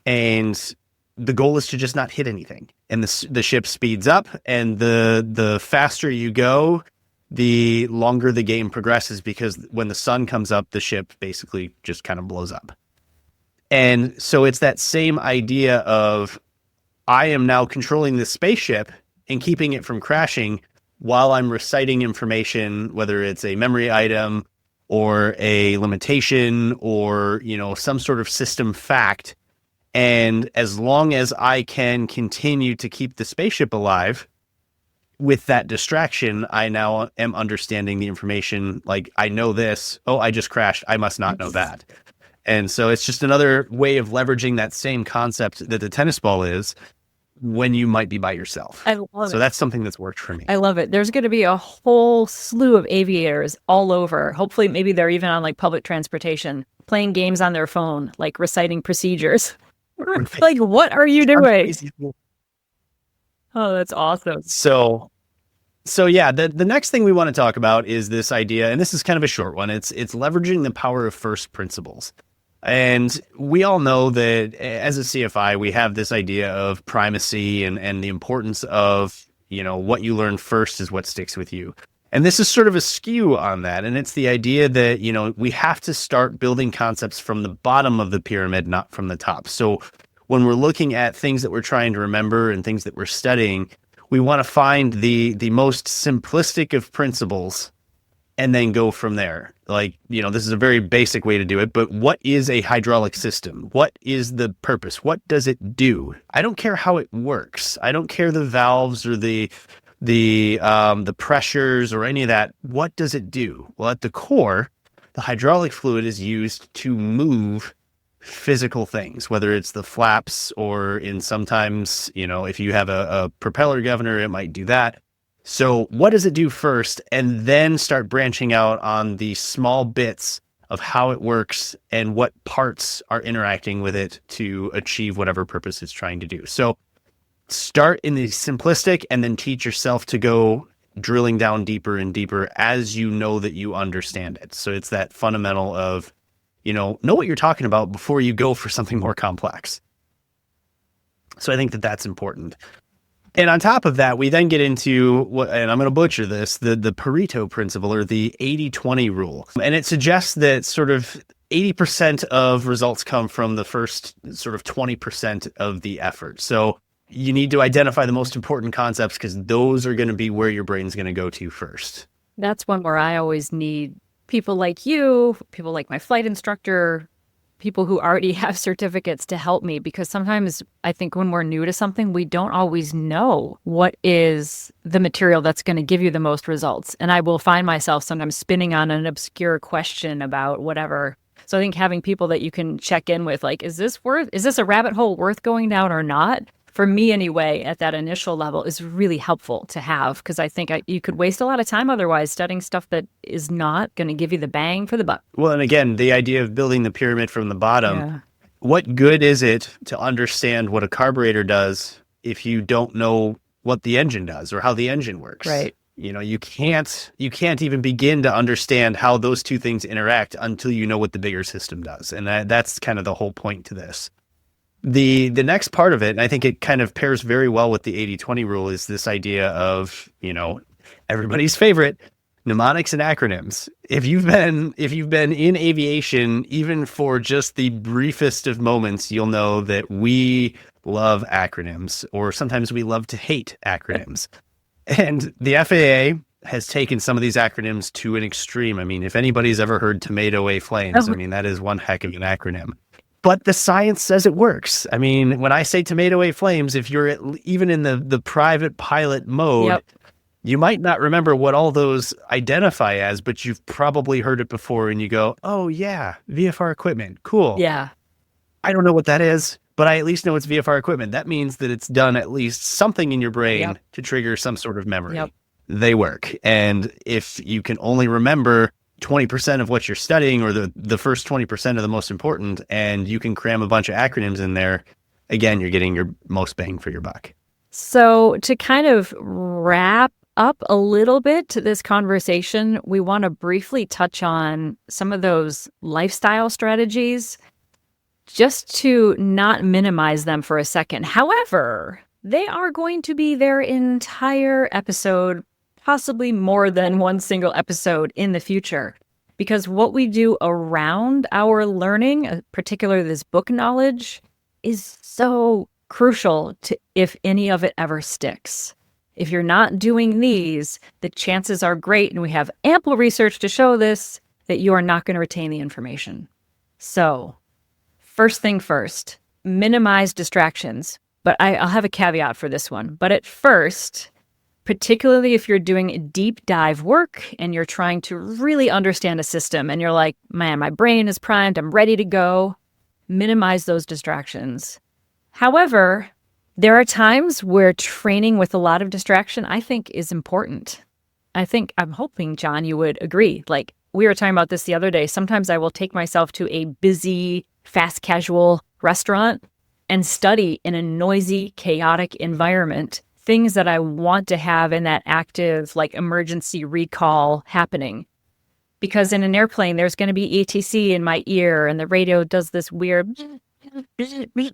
And the goal is to just not hit anything. And the ship speeds up, and the faster you go, the longer the game progresses, because when the sun comes up, the ship basically just kind of blows up. And so it's that same idea of I am now controlling the spaceship and keeping it from crashing while I'm reciting information, whether it's a memory item or a limitation or, some sort of system fact. And as long as I can continue to keep the spaceship alive with that distraction, I now am understanding the information. Like, I know this. Oh, I just crashed. I must not know that. And so it's just another way of leveraging that same concept that the tennis ball is when you might be by yourself. I love it. So that's something that's worked for me. I love it. There's going to be a whole slew of aviators all over. Hopefully, maybe they're even on like public transportation, playing games on their phone, like reciting procedures. Like, what are you doing? Oh, that's awesome. So yeah, the next thing we want to talk about is this idea, and this is kind of a short one. It's leveraging the power of first principles. And we all know that as a CFI, we have this idea of primacy and the importance of, what you learn first is what sticks with you. And this is sort of a skew on that. And it's the idea that, we have to start building concepts from the bottom of the pyramid, not from the top. So when we're looking at things that we're trying to remember and things that we're studying, we want to find the most simplistic of principles and then go from there. Like, this is a very basic way to do it, but what is a hydraulic system? What is the purpose? What does it do? I don't care how it works. I don't care the valves or the pressures or any of that. What does it do? Well, at the core, the hydraulic fluid is used to move physical things, whether it's the flaps or in sometimes, if you have a propeller governor, it might do that. So what does it do first? And then start branching out on the small bits of how it works and what parts are interacting with it to achieve whatever purpose it's trying to do. So start in the simplistic and then teach yourself to go drilling down deeper and deeper as you know that you understand it. So it's that fundamental of, know what you're talking about before you go for something more complex. So I think that that's important. And on top of that, we then get into what, and I'm going to butcher this, the Pareto principle or the 80-20 rule. And it suggests that sort of 80% of results come from the first sort of 20% of the effort. So you need to identify the most important concepts because those are going to be where your brain's going to go to first. That's one where I always need people like you, people like my flight instructor, people who already have certificates to help me, because sometimes I think when we're new to something, we don't always know what is the material that's going to give you the most results. And I will find myself sometimes spinning on an obscure question about whatever. So I think having people that you can check in with, like, is this a rabbit hole worth going down or not? For me anyway, at that initial level is really helpful to have, because I think you could waste a lot of time otherwise studying stuff that is not going to give you the bang for the buck. Well, and again, the idea of building the pyramid from the bottom, What good is it to understand what a carburetor does if you don't know what the engine does or how the engine works? Right. You can't even begin to understand how those two things interact until you know what the bigger system does. And that's kind of the whole point to this. The next part of it, and I think it kind of pairs very well with the 80-20 rule, is this idea of, everybody's favorite, mnemonics and acronyms. If you've been in aviation, even for just the briefest of moments, you'll know that we love acronyms, or sometimes we love to hate acronyms. And the FAA has taken some of these acronyms to an extreme. I mean, if anybody's ever heard Tomato A Flames, that is one heck of an acronym. But the science says it works. I mean, when I say Tomato A Flames, if you're even in the private pilot mode, you might not remember what all those identify as, but you've probably heard it before and you go, oh yeah, VFR equipment, cool. Yeah. I don't know what that is, but I at least know it's VFR equipment. That means that it's done at least something in your brain to trigger some sort of memory. Yep. They work. And if you can only remember 20% of what you're studying, or the first 20% of the most important, and you can cram a bunch of acronyms in there, again, you're getting your most bang for your buck. So to kind of wrap up a little bit to this conversation, we want to briefly touch on some of those lifestyle strategies, just to not minimize them for a second. However, they are going to be their entire episode, possibly more than one single episode in the future, because what we do around our learning, particularly this book knowledge, is so crucial to if any of it ever sticks. If you're not doing these, the chances are great, and we have ample research to show this, that you are not going to retain the information. So, first thing first, minimize distractions. But I'll have a caveat for this one. But at first, particularly if you're doing deep dive work and you're trying to really understand a system and you're like, man, my brain is primed, I'm ready to go, minimize those distractions. However, there are times where training with a lot of distraction, I think, is important. I'm hoping, John, you would agree. Like, we were talking about this the other day. Sometimes I will take myself to a busy, fast casual restaurant and study in a noisy, chaotic environment, things that I want to have in that active, like, emergency recall happening. Because in an airplane, there's going to be ETC in my ear, and the radio does this weird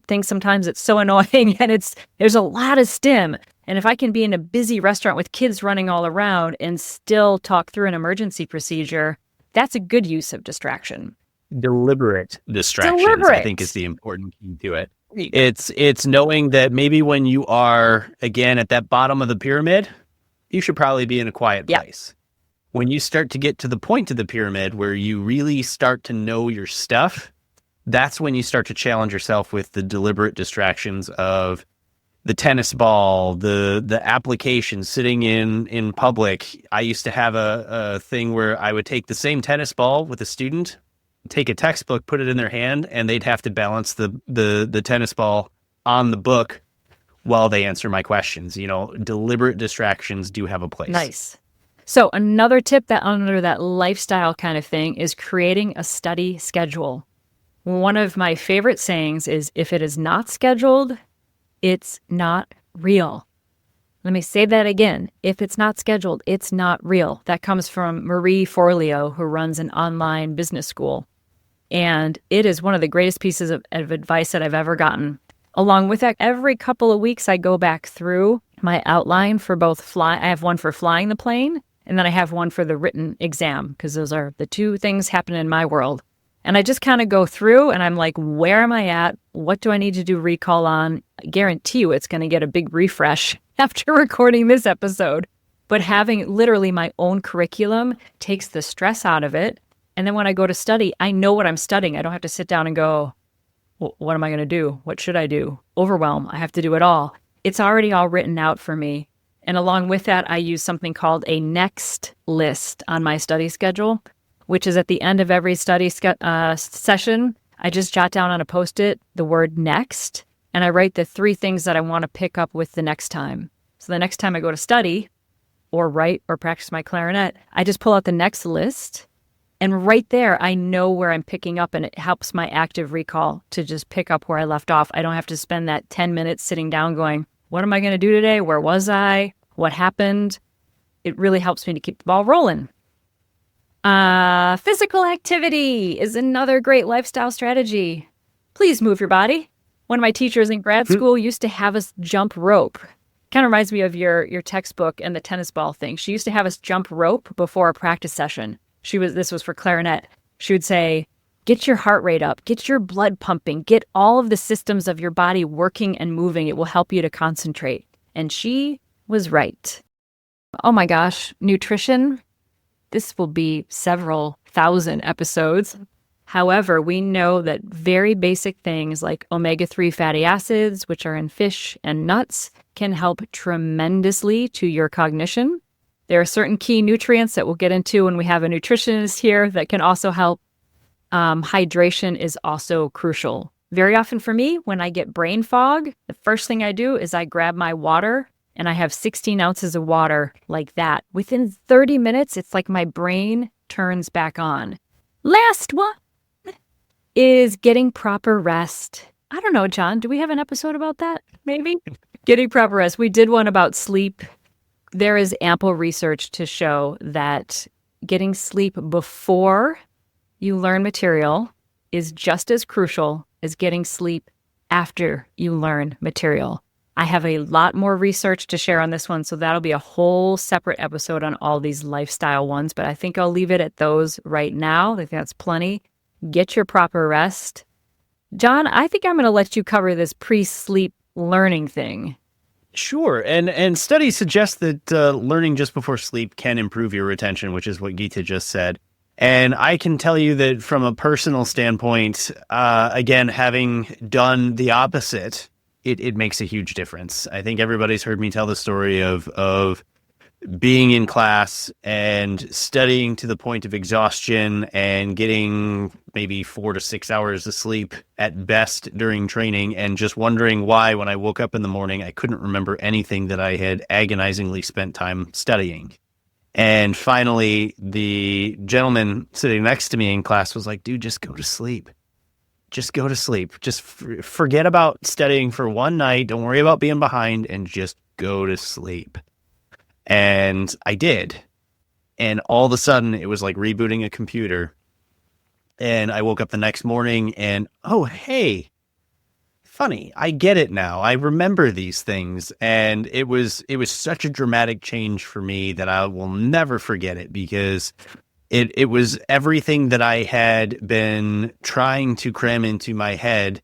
thing. Sometimes it's so annoying, and there's a lot of stim. And if I can be in a busy restaurant with kids running all around and still talk through an emergency procedure, that's a good use of distraction. Deliberate distractions, I think, is the important key to it. It's knowing that maybe when you are, again, at that bottom of the pyramid, you should probably be in a quiet place. When you start to get to the point of the pyramid where you really start to know your stuff, that's when you start to challenge yourself with the deliberate distractions of the tennis ball, the application, sitting in public. I used to have a thing where I would take the same tennis ball with a student, take a textbook, put it in their hand, and they'd have to balance the tennis ball on the book while they answer my questions. Deliberate distractions do have a place. Nice. So another tip that under that lifestyle kind of thing is creating a study schedule. One of my favorite sayings is, if it is not scheduled, it's not real. Let me say that again. If it's not scheduled, it's not real. That comes from Marie Forleo, who runs an online business school. And it is one of the greatest pieces of advice that I've ever gotten. Along with that, every couple of weeks, I go back through my outline for both I have one for flying the plane, and then I have one for the written exam, because those are the two things happening in my world. And I just kind of go through and I'm like, where am I at? What do I need to do recall on? I guarantee you it's going to get a big refresh after recording this episode. But having literally my own curriculum takes the stress out of it. And then when I go to study, I know what I'm studying. I don't have to sit down and go, well, what am I going to do? What should I do? Overwhelm. I have to do it all. It's already all written out for me. And along with that, I use something called a next list on my study schedule, which is at the end of every study session. I just jot down on a Post-it the word next, and I write the 3 things that I want to pick up with the next time. So the next time I go to study or write or practice my clarinet, I just pull out the next list, and right there I know where I'm picking up, and it helps my active recall to just pick up where I left off. I don't have to spend that 10 minutes sitting down going, what am I going to do today? Where was I? What happened? It really helps me to keep the ball rolling. Physical activity is another great lifestyle strategy. Please move your body. One of my teachers in grad school used to have us jump rope. Kind of reminds me of your textbook and the tennis ball thing. She used to have us jump rope before a practice session. This was for clarinet. She would say, get your heart rate up, get your blood pumping, get all of the systems of your body working and moving. It will help you to concentrate. And she was right. Oh my gosh, nutrition. This will be several thousand episodes. However, we know that very basic things like omega-3 fatty acids, which are in fish and nuts, can help tremendously to your cognition. There are certain key nutrients that we'll get into when we have a nutritionist here that can also help. Hydration is also crucial. Very often for me, when I get brain fog, the first thing I do is I grab my water, and I have 16 ounces of water like that. Within 30 minutes, it's like my brain turns back on. Last one is getting proper rest. I don't know, John, do we have an episode about that? Maybe? Getting proper rest. We did one about sleep. There is ample research to show that getting sleep before you learn material is just as crucial as getting sleep after you learn material. I have a lot more research to share on this one, so that'll be a whole separate episode on all these lifestyle ones, but I think I'll leave it at those right now. I think that's plenty. Get your proper rest. John, I think I'm going to let you cover this pre-sleep learning thing. Sure. And studies suggest that learning just before sleep can improve your retention, which is what Geeta just said. And I can tell you that from a personal standpoint, again, having done the opposite, it makes a huge difference. I think everybody's heard me tell the story of being in class and studying to the point of exhaustion and getting maybe 4 to 6 hours of sleep at best during training, and just wondering why when I woke up in the morning, I couldn't remember anything that I had agonizingly spent time studying. And finally, the gentleman sitting next to me in class was like, dude, just go to sleep. Just go to sleep. Just forget about studying for one night. Don't worry about being behind and just go to sleep. And I did. And all of a sudden, it was like rebooting a computer. And I woke up the next morning and, oh, hey, funny, I get it now. I remember these things. And it was such a dramatic change for me that I will never forget it, because it was everything that I had been trying to cram into my head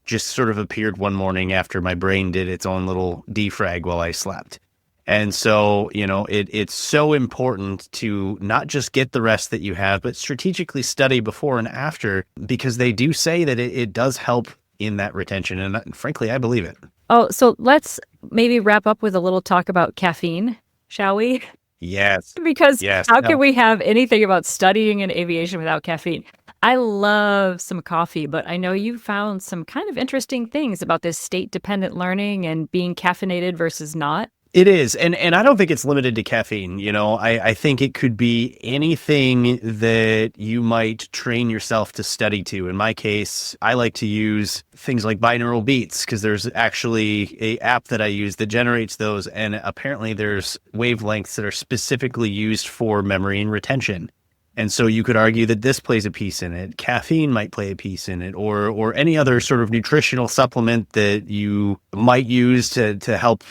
just sort of appeared one morning after my brain did its own little defrag while I slept. And so, it's so important to not just get the rest that you have, but strategically study before and after, because they do say that it does help in that retention. And frankly, I believe it. Oh, so let's maybe wrap up with a little talk about caffeine, shall we? Yes. Because yes. How can we have anything about studying in aviation without caffeine? I love some coffee, but I know you found some kind of interesting things about this state-dependent learning and being caffeinated versus not. It is. And I don't think it's limited to caffeine. I think it could be anything that you might train yourself to study to. In my case, I like to use things like binaural beats, because there's actually a app that I use that generates those. And apparently there's wavelengths that are specifically used for memory and retention. And so you could argue that this plays a piece in it. Caffeine might play a piece in it, or any other sort of nutritional supplement that you might use to help,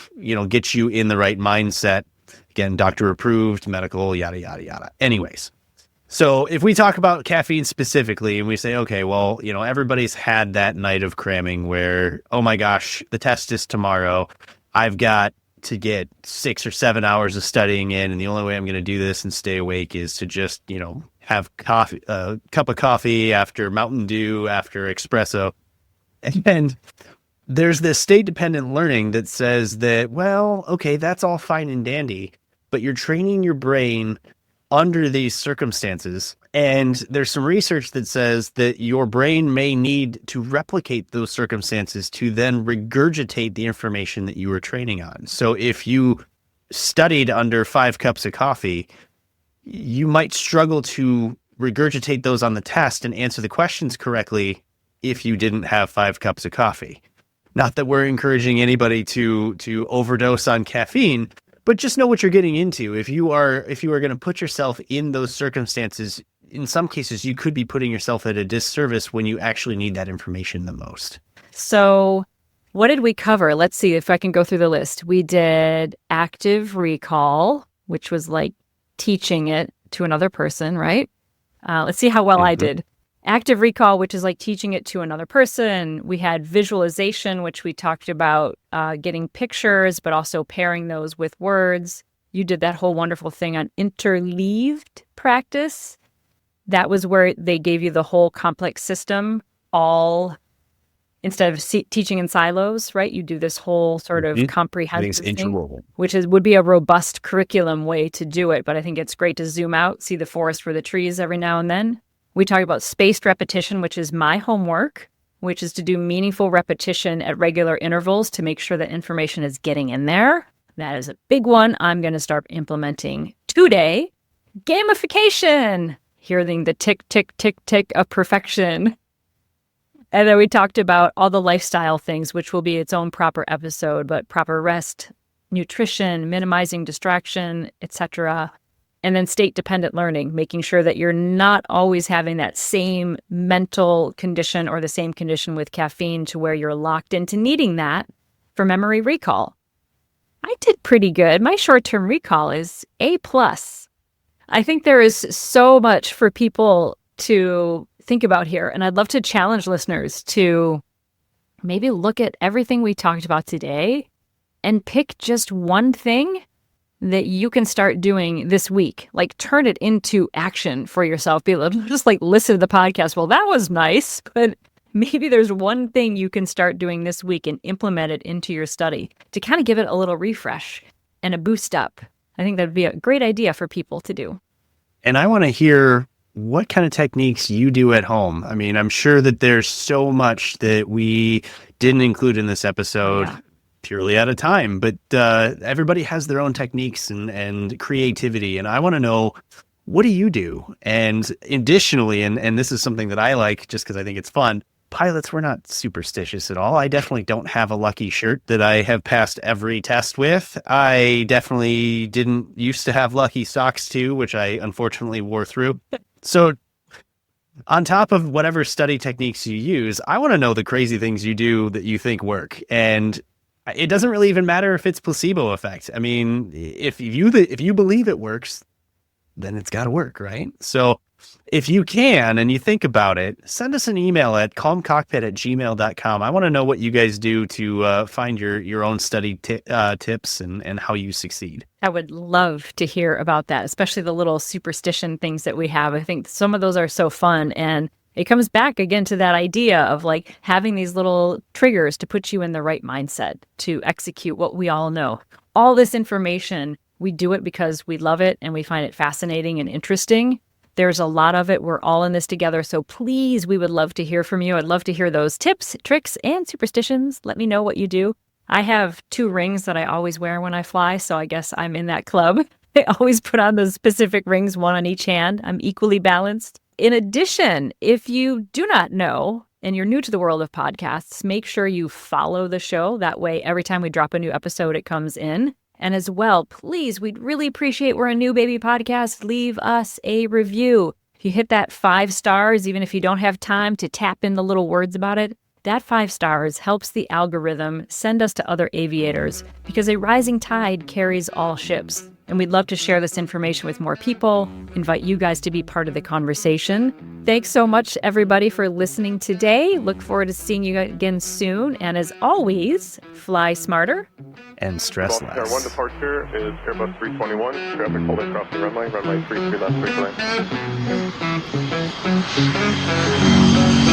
get you in the right mindset. Again, doctor approved, medical, yada, yada, yada. Anyways, so if we talk about caffeine specifically and we say, okay, well, everybody's had that night of cramming where, oh my gosh, the test is tomorrow. I've got to get 6 or 7 hours of studying in, and the only way I'm going to do this and stay awake is to just, have coffee, a cup of coffee after Mountain Dew, after espresso. And there's this state-dependent learning that says that, well, okay, that's all fine and dandy, but you're training your brain under these circumstances. And there's some research that says that your brain may need to replicate those circumstances to then regurgitate the information that you were training on. So if you studied under 5 cups of coffee, you might struggle to regurgitate those on the test and answer the questions correctly if you didn't have 5 cups of coffee. Not that we're encouraging anybody to overdose on caffeine, but just know what you're getting into. If you are going to put yourself in those circumstances, in some cases, you could be putting yourself at a disservice when you actually need that information the most. So what did we cover? Let's see if I can go through the list. We did active recall, which was like teaching it to another person, right? Let's see how well I did. Active recall, which is like teaching it to another person. We had visualization, which we talked about getting pictures, but also pairing those with words. You did that whole wonderful thing on interleaved practice. That was where they gave you the whole complex system, all instead of teaching in silos, right? You do this whole sort of comprehensive thing, which would be a robust curriculum way to do it. But I think it's great to zoom out, see the forest for the trees every now and then. We talk about spaced repetition, which is my homework, which is to do meaningful repetition at regular intervals to make sure that information is getting in there. That is a big one I'm going to start implementing today. Gamification, hearing the tick, tick, tick, tick of perfection. And then we talked about all the lifestyle things, which will be its own proper episode, but proper rest, nutrition, minimizing distraction, etc. And then state-dependent learning, making sure that you're not always having that same mental condition or the same condition with caffeine to where you're locked into needing that for memory recall. I did pretty good. My short-term recall is A+. I think there is so much for people to think about here, and I'd love to challenge listeners to maybe look at everything we talked about today and pick just one thing that you can start doing this week? Like, turn it into action for yourself. Be able to just like listen to the podcast. Well, that was nice, but maybe there's one thing you can start doing this week and implement it into your study to kind of give it a little refresh and a boost up. I think that'd be a great idea for people to do. And I want to hear what kind of techniques you do at home. I mean, I'm sure that there's so much that we didn't include in this episode purely out of time, but everybody has their own techniques and creativity. And I want to know, what do you do? And additionally, and this is something that I like just because I think it's fun, pilots, we're not superstitious at all. I definitely don't have a lucky shirt that I have passed every test with. I definitely didn't used to have lucky socks too, which I unfortunately wore through. So on top of whatever study techniques you use, I want to know the crazy things you do that you think work. And it doesn't really even matter if it's placebo effect. I mean, if you believe it works, then it's got to work, right? So if you can and you think about it, send us an email at calmcockpit@gmail.com. I want to know what you guys do to find your own study tips and how you succeed. I would love to hear about that, especially the little superstition things that we have. I think some of those are so fun. And it comes back again to that idea of like having these little triggers to put you in the right mindset to execute what we all know. All this information, we do it because we love it and we find it fascinating and interesting. There's a lot of it. We're all in this together. So please, we would love to hear from you. I'd love to hear those tips, tricks, and superstitions. Let me know what you do. I have 2 rings that I always wear when I fly, so I guess I'm in that club. I always put on those specific rings, one on each hand. I'm equally balanced. In addition, if you do not know and you're new to the world of podcasts, make sure you follow the show. That way, every time we drop a new episode, it comes in. And as well, please, we'd really appreciate, we're a new baby podcast, leave us a review. If you hit that 5 stars, even if you don't have time to tap in the little words about it, that 5 stars helps the algorithm send us to other aviators because a rising tide carries all ships. And we'd love to share this information with more people, invite you guys to be part of the conversation. Thanks so much, everybody, for listening today. Look forward to seeing you again soon. And as always, fly smarter and stress less. Our 1 departure is Airbus 321. Traffic holding crossing runway 33 left, 3 left.